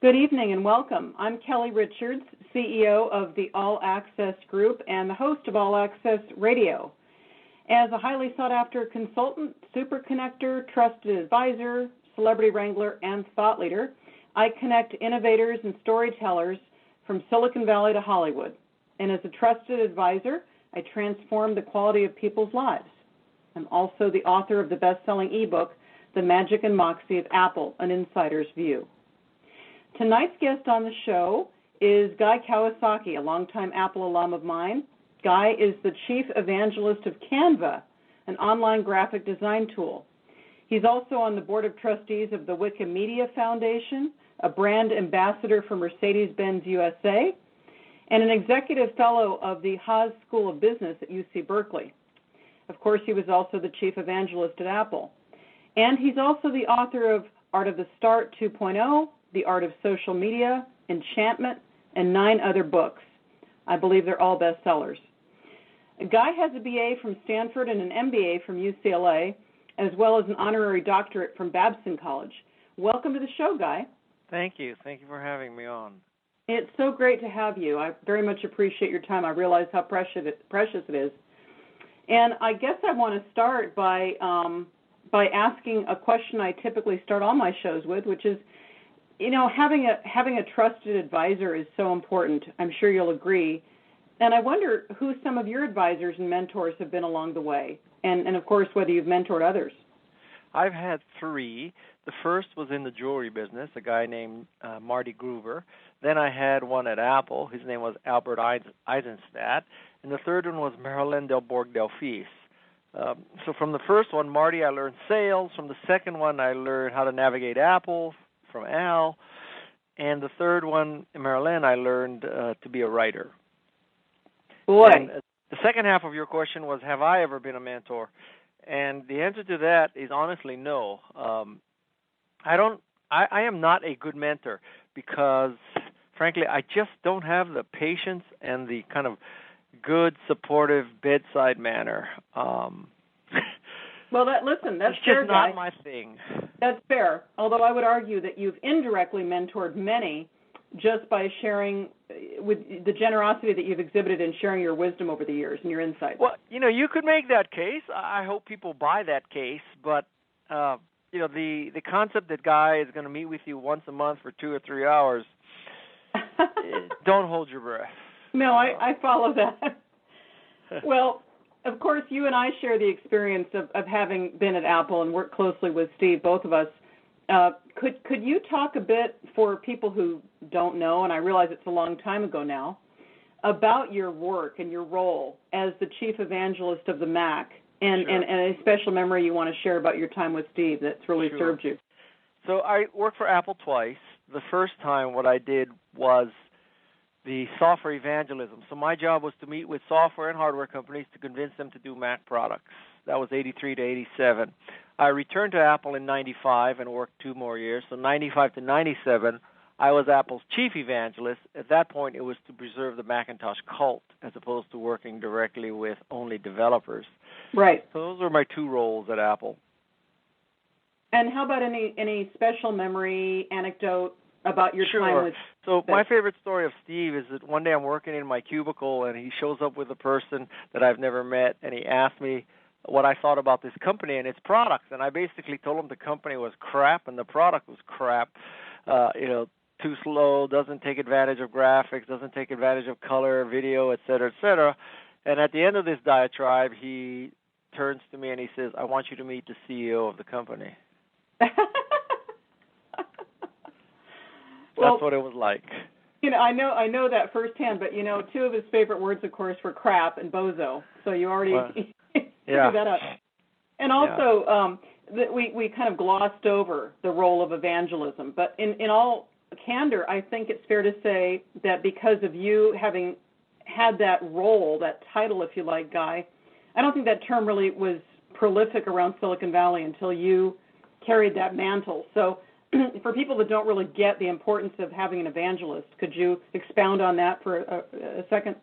Good evening and welcome. I'm Kelli Richards, CEO of the All Access Group and the host of All Access Radio. As a highly sought-after consultant, super connector, trusted advisor, celebrity wrangler, and thought leader, I connect innovators and storytellers from Silicon Valley to Hollywood. And as a trusted advisor, I transform the quality of people's lives. I'm also the author of the best-selling ebook, The Magic and Moxie of Apple, An Insider's View. Tonight's guest on the show is Guy Kawasaki, a longtime Apple alum of mine. Guy is the chief evangelist of Canva, an online graphic design tool. He's also on the board of trustees of the Wikimedia Foundation, a brand ambassador for Mercedes-Benz USA, and an executive fellow of the Haas School of Business at UC Berkeley. Of course, he was also the chief evangelist at Apple. And he's also the author of Art of the Start 2.0, The Art of Social Media, Enchantment, and 9 other books. I believe they're all bestsellers. Guy has a BA from Stanford and an MBA from UCLA, as well as an honorary doctorate from Babson College. Welcome to the show, Guy. Thank you. Thank you for having me on. It's so great to have you. I very much appreciate your time. I realize how precious it is. And I guess I want to start by asking a question I typically start all my shows with, which is, you know, having a trusted advisor is so important. I'm sure you'll agree. And I wonder who some of your advisors and mentors have been along the way, and of course, whether you've mentored others. I've had 3. The first was in the jewelry business, a guy named Marty Groover. Then I had one at Apple. His name was Albert Eisenstadt. And the third one was Marilyn Delbourg-Delphis. So from the first one, Marty, I learned sales. From the second one, I learned how to navigate Apple from Al. And the third one, Marilyn, I learned to be a writer. Boy. And the second half of your question was, have I ever been a mentor? And the answer to that is honestly no. I am not a good mentor because, frankly, I just don't have the patience and the kind of good, supportive bedside manner. Well, that's it's fair, just not Guy. my thing. That's fair, although I would argue that you've indirectly mentored many just by sharing with the generosity that you've exhibited in sharing your wisdom over the years and your insights. Well, you know, you could make that case. I hope people buy that case, but you know, the concept that Guy is going to meet with you once a month for 2 or 3 hours, don't hold your breath. No, I follow that. Well, of course, you and I share the experience of having been at Apple and worked closely with Steve, both of us. Could you talk a bit for people who don't know, and I realize it's a long time ago now, about your work and your role as the chief evangelist of the Mac, and, Sure. and a special memory you want to share about your time with Steve that's really Sure. served you? So I worked for Apple twice. The first time what I did was the software evangelism. So my job was to meet with software and hardware companies to convince them to do Mac products. That was 83 to 87. I returned to Apple in 95 and worked 2 more years. So 95 to 97, I was Apple's chief evangelist. At that point, it was to preserve the Macintosh cult as opposed to working directly with only developers. Right. So those were my 2 roles at Apple. And how about any special memory, anecdote about your time with So my favorite story of Steve is that one day I'm working in my cubicle and he shows up with a person that I've never met and he asked me what I thought about this company and its products. And I basically told him the company was crap and the product was crap. You know, too slow, doesn't take advantage of graphics, doesn't take advantage of color, video, et cetera, et cetera. And at the end of this diatribe, he turns to me and he says, I want you to meet the CEO of the company. Well, that's what it was like. You know, I know that firsthand, but, you know, 2 of his favorite words, of course, were crap and bozo. So you already figured that out. And also, we kind of glossed over the role of evangelism. But in all candor, I think it's fair to say that because of you having had that role, that title, if you like, Guy, I don't think that term really was prolific around Silicon Valley until you carried that mantle. So for people that don't really get the importance of having an evangelist, could you expound on that for a second?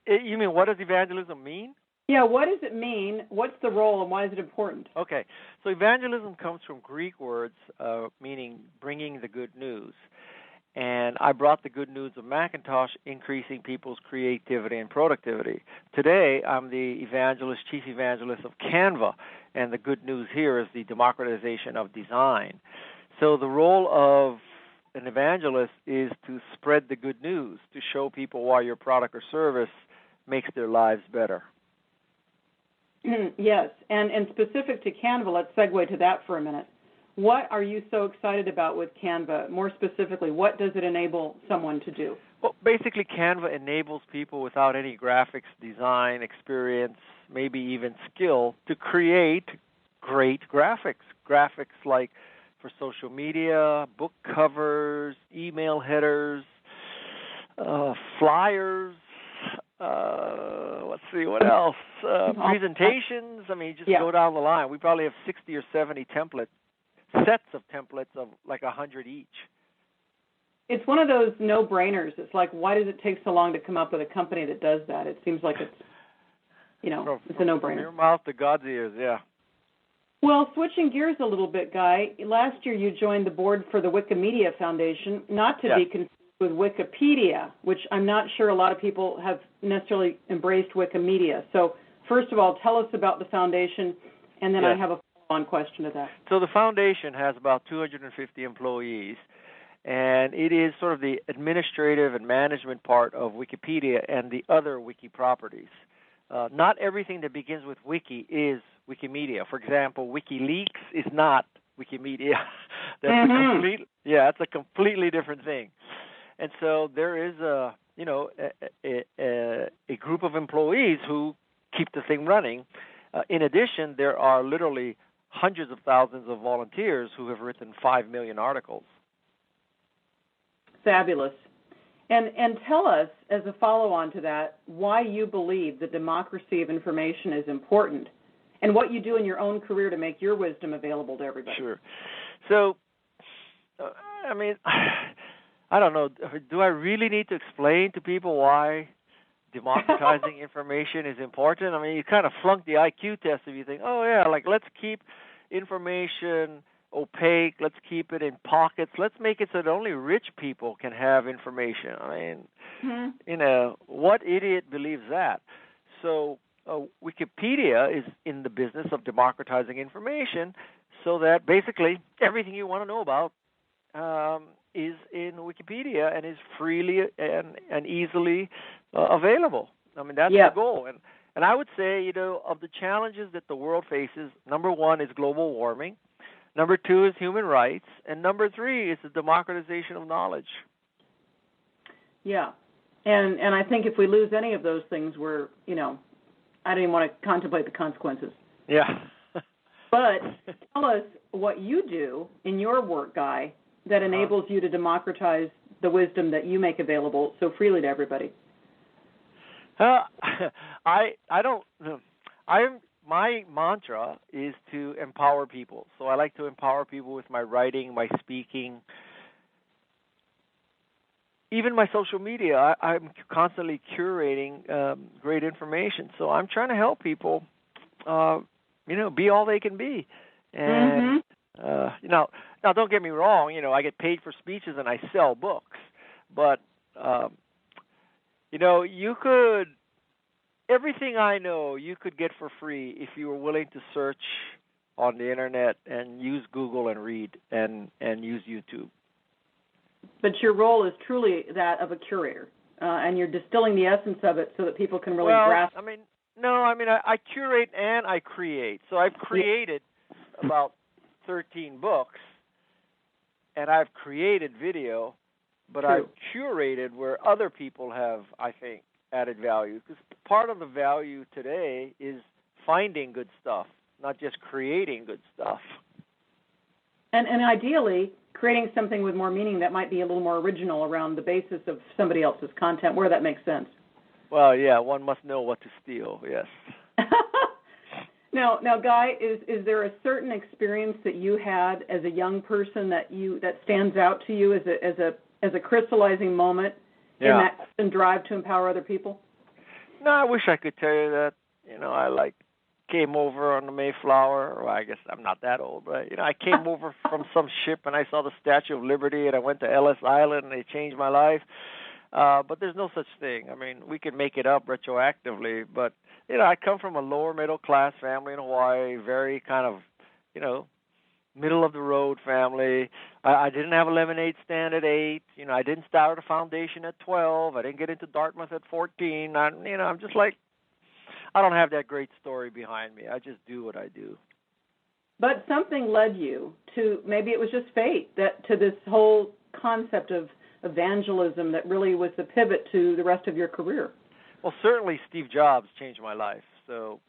You mean, what does evangelism mean? Yeah, what does it mean? What's the role, and why is it important? Okay, so evangelism comes from Greek words meaning bringing the good news. And I brought the good news of Macintosh, increasing people's creativity and productivity. Today, I'm the chief evangelist of Canva, and the good news here is the democratization of design. So the role of an evangelist is to spread the good news, to show people why your product or service makes their lives better. Yes, and specific to Canva, let's segue to that for a minute. What are you so excited about with Canva? More specifically, what does it enable someone to do? Well, basically, Canva enables people without any graphics design experience, maybe even skill, to create great graphics. Graphics like for social media, book covers, email headers, flyers, let's see, what else? Presentations. I mean, just go down the line. We probably have 60 or 70 sets of templates of like 100 each. It's one of those no-brainers. It's like, why does it take so long to come up with a company that does that? It seems like it's a no-brainer. From your mouth to God's ears, yeah. Well, switching gears a little bit, Guy, last year you joined the board for the Wikimedia Foundation, not to be confused with Wikipedia, which I'm not sure a lot of people have necessarily embraced Wikimedia. So first of all, tell us about the foundation, and then I have a follow-on question to that. So the foundation has about 250 employees, and it is sort of the administrative and management part of Wikipedia and the other wiki properties. Not everything that begins with wiki is Wikimedia. For example, WikiLeaks is not Wikimedia. That's a completely different thing. And so there is a group of employees who keep the thing running. In addition, there are literally hundreds of thousands of volunteers who have written 5 million articles. Fabulous. And tell us, as a follow-on to that, why you believe the democracy of information is important and what you do in your own career to make your wisdom available to everybody. Sure. So, I don't know. Do I really need to explain to people why democratizing information is important? I mean, you kind of flunk the IQ test if you think, let's keep information opaque, let's keep it in pockets, let's make it so that only rich people can have information. I mean, what idiot believes that? So Wikipedia is in the business of democratizing information so that basically everything you want to know about is in Wikipedia and is freely and easily available. I mean, that's the goal. And I would say, of the challenges that the world faces, number one is global warming, number two is human rights, and number three is the democratization of knowledge. Yeah. And I think if we lose any of those things, we're, I don't even want to contemplate the consequences. Yeah. But tell us what you do in your work, Guy, that enables you to democratize the wisdom that you make available so freely to everybody. My mantra is to empower people. So I like to empower people with my writing, my speaking, even my social media. I'm constantly curating great information. So I'm trying to help people, be all they can be. And, now don't get me wrong, I get paid for speeches and I sell books. But, you could, everything I know you could get for free if you were willing to search on the Internet and use Google and read and use YouTube. But your role is truly that of a curator, and you're distilling the essence of it so that people can really grasp. I curate and I create. So I've created about 13 books, and I've created video, but I've curated where other people have, I think, added value. Because part of the value today is finding good stuff, not just creating good stuff. And ideally, creating something with more meaning that might be a little more original around the basis of somebody else's content, where that makes sense. Well, yeah, one must know what to steal, yes. Now, Guy, is there a certain experience that you had as a young person that stands out to you as a crystallizing moment in that drive to empower other people? No, I wish I could tell you that. I came over on the Mayflower. Well, I guess I'm not that old, but I came over from some ship and I saw the Statue of Liberty, and I went to Ellis Island and they changed my life. But there's no such thing. I mean, we can make it up retroactively, but I come from a lower middle class family in Hawaii, very kind of, middle of the road family. I didn't have a lemonade stand at 8. I didn't start a foundation at 12. I didn't get into Dartmouth at 14. I'm just like, I don't have that great story behind me. I just do what I do. But something led you to, maybe it was just fate, to this whole concept of evangelism that really was the pivot to the rest of your career. Well, certainly Steve Jobs changed my life. So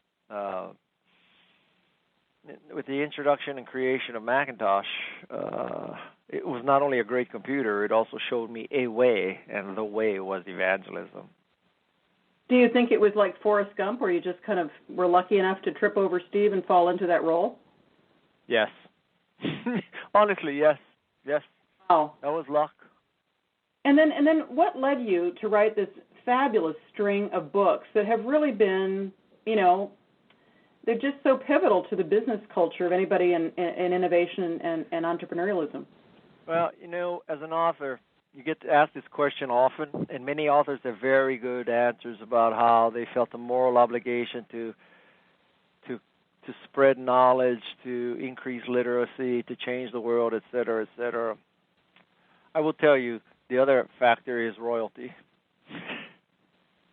with the introduction and creation of Macintosh, it was not only a great computer, it also showed me a way, and the way was evangelism. Do you think it was like Forrest Gump, where you just kind of were lucky enough to trip over Steve and fall into that role? Yes. Honestly, yes. Oh. That was luck. And then what led you to write this fabulous string of books that have really been, they're just so pivotal to the business culture of anybody in innovation and entrepreneurialism? Well, as an author, you get to ask this question often, and many authors have very good answers about how they felt a moral obligation to spread knowledge, to increase literacy, to change the world, et cetera, et cetera. I will tell you, the other factor is royalty.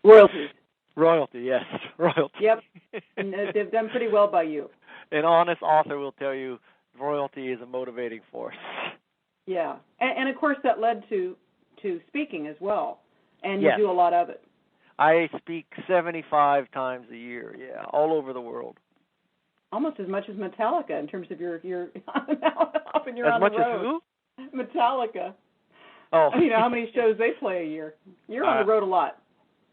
Royalty, yes, royalty. Yep, and they've done pretty well by you. An honest author will tell you royalty is a motivating force. Yeah, and of course that led to speaking as well, and yes. You do a lot of it. I speak 75 times a year, all over the world. Almost as much as Metallica in terms of your often you're as on much the road. As who? Metallica. Oh. How many shows they play a year. You're on the road a lot.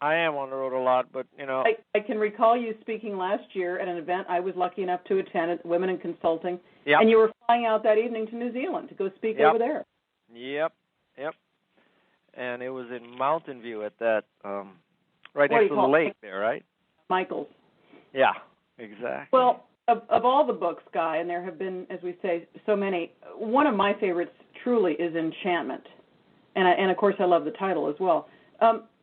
I am on the road a lot, but, I can recall you speaking last year at an event I was lucky enough to attend at Women in Consulting, yep. And you were flying out that evening to New Zealand to go speak over there. Yep. And it was in Mountain View at that, right next to the lake there, right? Michael's. Yeah, exactly. Well, of all the books, Guy, and there have been, as we say, so many, one of my favorites truly is Enchantment. And of course, I love the title as well.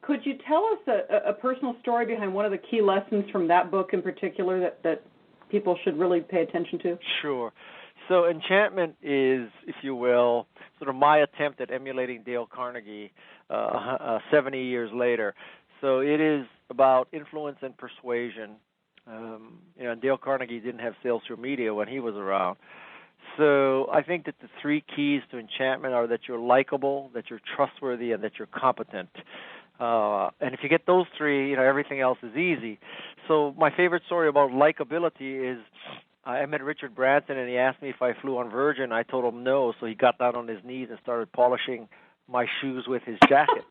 Could you tell us a personal story behind one of the key lessons from that book in particular that people should really pay attention to? Sure. So Enchantment is, if you will, sort of my attempt at emulating Dale Carnegie 70 years later. So it is about influence and persuasion. Dale Carnegie didn't have sales through media when he was around. So I think that the three keys to Enchantment are that you're likable, that you're trustworthy, and that you're competent. And if you get those three, everything else is easy. So my favorite story about likability is I met Richard Branson, and he asked me if I flew on Virgin. I told him no, so he got down on his knees and started polishing my shoes with his jacket.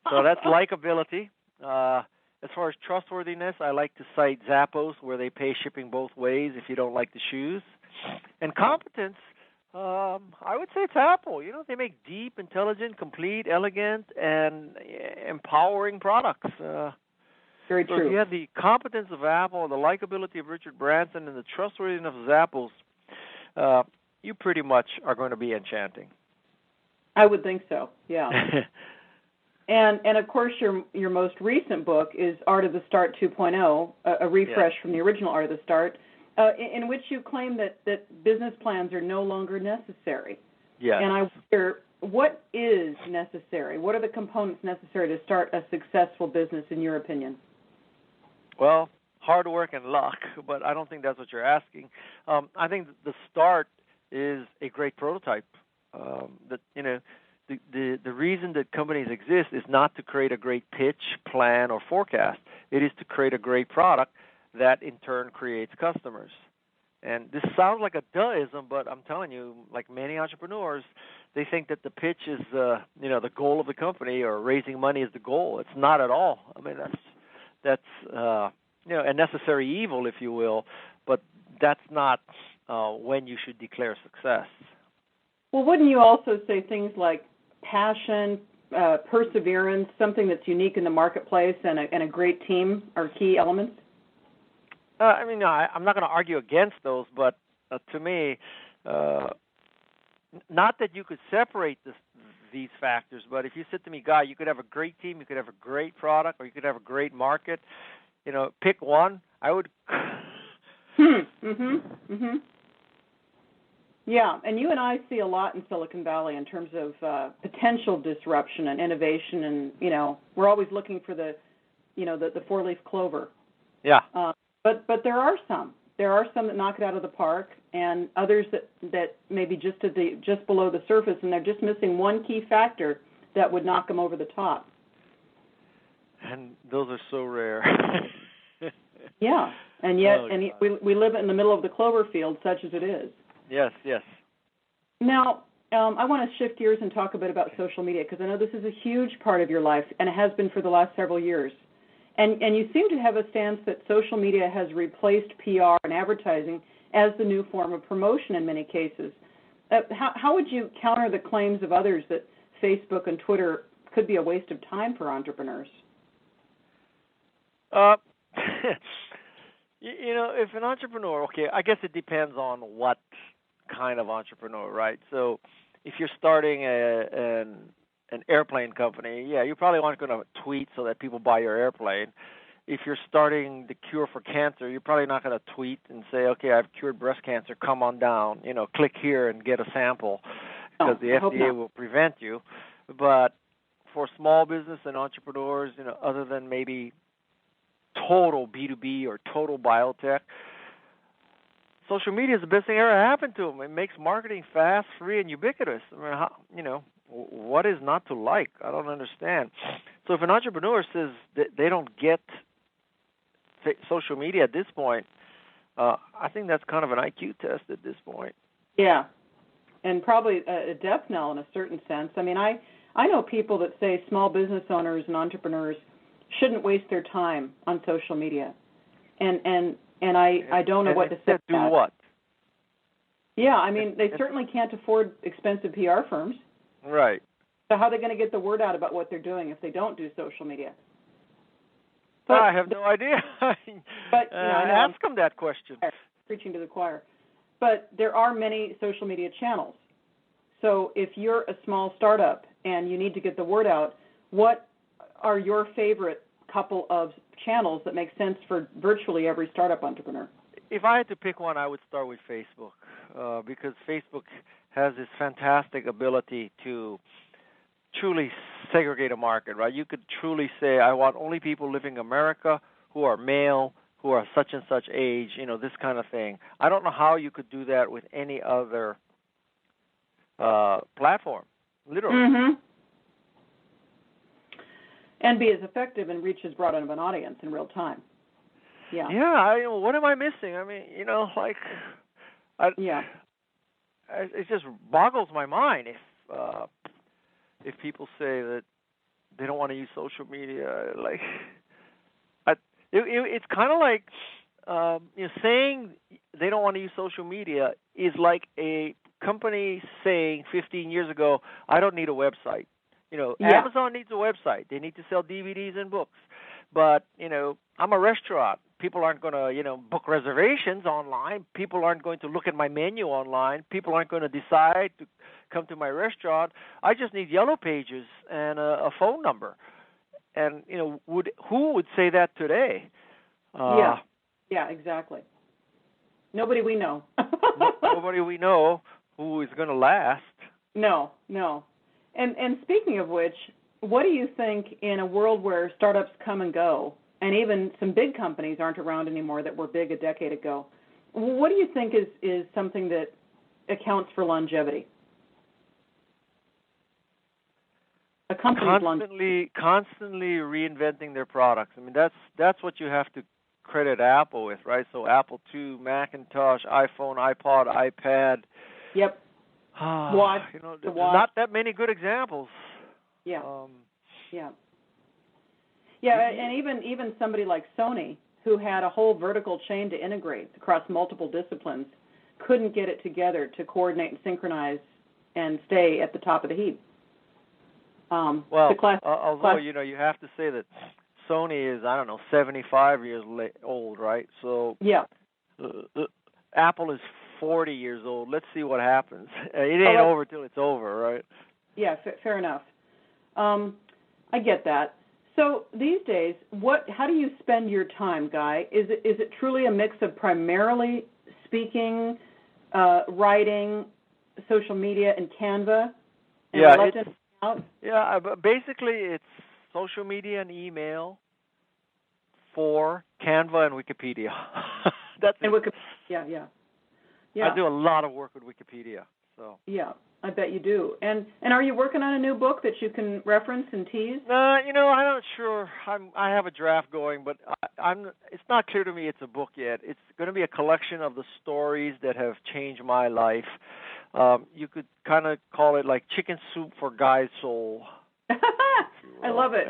So that's likability. As far as trustworthiness, I like to cite Zappos, where they pay shipping both ways if you don't like the shoes. And competence, I would say it's Apple. They make deep, intelligent, complete, elegant, and empowering products. Very true. So if you have the competence of Apple, the likability of Richard Branson, and the trustworthiness of Zappos, you pretty much are going to be enchanting. I would think so, yeah. And of course, your most recent book is Art of the Start 2.0, a refresh from the original Art of the Start, in which you claim that business plans are no longer necessary. Yes. And I wonder, what is necessary? What are the components necessary to start a successful business, in your opinion? Well, hard work and luck, but I don't think that's what you're asking. I think the start is a great prototype. The reason that companies exist is not to create a great pitch, plan, or forecast. It is to create a great product that in turn creates customers. And this sounds like a duhism, but I'm telling you, like many entrepreneurs, they think that the pitch is the goal of the company, or raising money is the goal. It's not at all. I mean, that's a necessary evil, if you will, but that's not when you should declare success. Well, wouldn't you also say things like passion, perseverance, something that's unique in the marketplace, and a great team are key elements? I mean, no, I'm not going to argue against those, but to me, not that you could separate these factors, but if you said to me, Guy, you could have a great team, you could have a great product, or you could have a great market, pick one, I would. Yeah, and you and I see a lot in Silicon Valley in terms of potential disruption and innovation, and we're always looking for the four-leaf clover. Yeah. But there are some. There are some that knock it out of the park, and others that maybe just below the surface, and they're just missing one key factor that would knock them over the top. And those are so rare. Yeah, and yet, we live in the middle of the clover field, such as it is. Yes, yes. Now, I want to shift gears and talk a bit about social media, because I know this is a huge part of your life, and it has been for the last several years. And you seem to have a stance that social media has replaced PR and advertising as the new form of promotion in many cases. How would you counter the claims of others that Facebook and Twitter could be a waste of time for entrepreneurs? If an entrepreneur, I guess it depends on what kind of entrepreneur, right? So if you're starting an airplane company, you probably aren't going to tweet so that people buy your airplane. If you're starting the cure for cancer, you're probably not going to tweet and say, okay, I've cured breast cancer, come on down, click here and get a sample, because the FDA will prevent you. But for small business and entrepreneurs, other than maybe total B2B or total biotech, social media is the best thing ever happened to them. It makes marketing fast, free, and ubiquitous. I mean, what is not to like? I don't understand. So if an entrepreneur says that they don't get social media at this point, I think that's kind of an IQ test at this point. Yeah, and probably a death knell in a certain sense. I mean, I know people that say small business owners and entrepreneurs shouldn't waste their time on social media, and I don't know what to say. Do what? Yeah, I mean, they certainly can't afford expensive PR firms. Right. So how are they going to get the word out about what they're doing if they don't do social media? But, I have no idea. But ask them that question. Preaching to the choir. But there are many social media channels. So if you're a small startup and you need to get the word out, what are your favorite couple of channels that make sense for virtually every startup entrepreneur? If I had to pick one, I would start with Facebook, because Facebook has this fantastic ability to truly segregate a market, right? You could truly say, I want only people living in America who are male, who are such and such age, this kind of thing. I don't know how you could do that with any other platform, literally. Mm-hmm. And be as effective and reach as broad of an audience in real time. Yeah. Yeah, what am I missing? I mean, it just boggles my mind if people say that they don't want to use social media. Like, it's kind of like saying they don't want to use social media is like a company saying 15 years ago, I don't need a website. Amazon needs a website. They need to sell DVDs and books. But, I'm a restaurant. People aren't going to, book reservations online. People aren't going to look at my menu online. People aren't going to decide to come to my restaurant. I just need yellow pages and a phone number. And, who would say that today? Yeah, exactly. Nobody we know. Nobody we know who is going to last. No. And speaking of which, what do you think in a world where startups come and go, and even some big companies aren't around anymore that were big a decade ago, what do you think is something that accounts for longevity? A company's longevity. Constantly reinventing their products. I mean, that's what you have to credit Apple with, right? So Apple II, Macintosh, iPhone, iPod, iPad. Yep. Watch. There's not that many good examples. Yeah. Yeah, and even somebody like Sony, who had a whole vertical chain to integrate across multiple disciplines, couldn't get it together to coordinate and synchronize and stay at the top of the heap. Although you have to say that Sony is, I don't know, 75 years old, right? So yeah. Apple is 40 years old. Let's see what happens. It ain't over till it's over, right? Yeah, fair enough. I get that. So these days, how do you spend your time, Guy? Is it truly a mix of primarily speaking, writing, social media, and Canva? And but basically it's social media and email for Canva and Wikipedia. That's it. Yeah. I do a lot of work with Wikipedia. So. Yeah, I bet you do. And are you working on a new book that you can reference and tease? I'm not sure. I have a draft going, but it's not clear to me it's a book yet. It's going to be a collection of the stories that have changed my life. You could kind of call it like chicken soup for Guy's soul. I love it.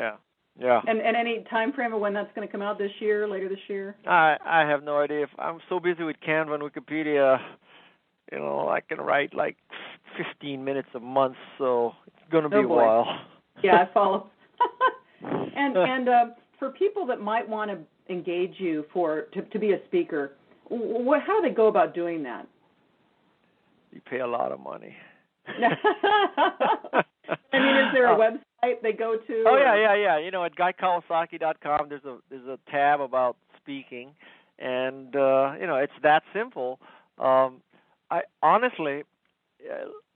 Yeah. And any time frame of when that's going to come out, this year, later this year? I have no idea. I'm so busy with Canva and Wikipedia, I can write like 15 minutes a month, so it's going to be a while. Yeah, I follow. And for people that might want to engage you to be a speaker, how do they go about doing that? You pay a lot of money. I mean, is there a website they go to? Oh, yeah. At GuyKawasaki.com, there's a tab about speaking, and it's that simple. I honestly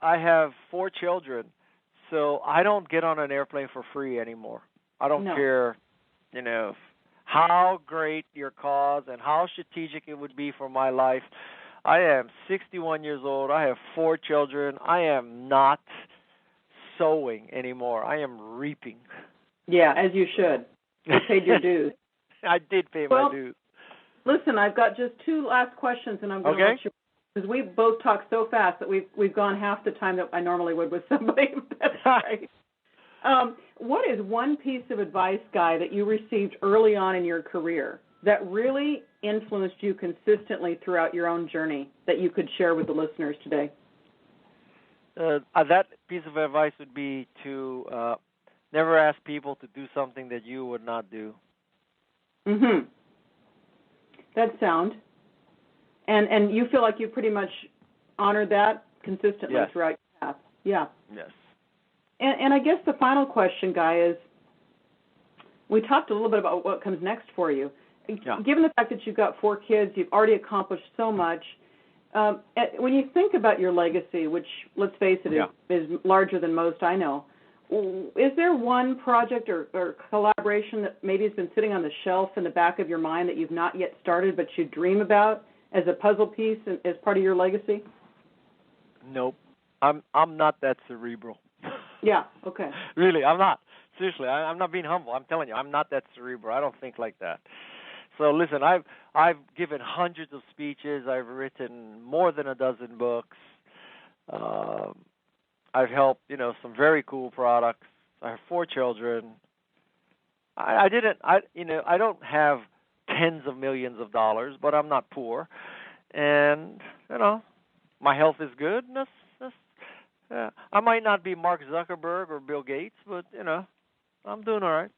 have 4 children, so I don't get on an airplane for free anymore. I don't care, how great your cause and how strategic it would be for my life. I am 61 years old. I have 4 children. I am not sowing anymore. I am reaping. Yeah, as you should. You paid your dues. I did pay my dues. Listen, I've got just 2 last questions, and I'm going to let you, because we both talk so fast that we've gone half the time that I normally would with somebody. That's right. What is one piece of advice, Guy, that you received early on in your career that really influenced you consistently throughout your own journey that you could share with the listeners today? That piece of advice would be to never ask people to do something that you would not do. Mm-hmm. That's sound. And you feel like you pretty much honored that consistently throughout your path. Yeah. Yes. And I guess the final question, Guy, is we talked a little bit about what comes next for you. Yeah. Given the fact that you've got 4 kids, you've already accomplished so much. When you think about your legacy, which, let's face it, is larger than most I know, is there one project or collaboration that maybe has been sitting on the shelf in the back of your mind that you've not yet started but you dream about as a puzzle piece and as part of your legacy? Nope. I'm not that cerebral. Yeah, okay. Really, I'm not. Seriously, I'm not being humble. I'm telling you, I'm not that cerebral. I don't think like that. So listen, I've given hundreds of speeches. I've written more than a dozen books. I've helped, some very cool products. I have 4 children. I don't have tens of millions of dollars, but I'm not poor. And, my health is good. And I might not be Mark Zuckerberg or Bill Gates, but, I'm doing all right.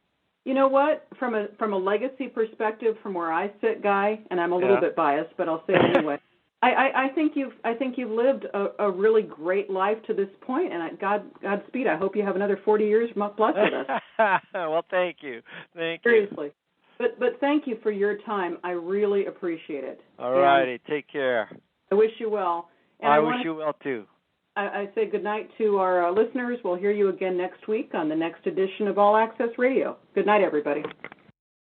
You know what? From a legacy perspective, from where I sit, Guy, and I'm a little bit biased, but I'll say it anyway. I think you've lived a really great life to this point, and Godspeed. I hope you have another 40 years plus with us. Well, thank you. Seriously. But thank you for your time. I really appreciate it. All righty. Take care. I wish you well. And I wish you well, too. I say good night to our listeners. We'll hear you again next week on the next edition of All Access Radio. Good night, everybody.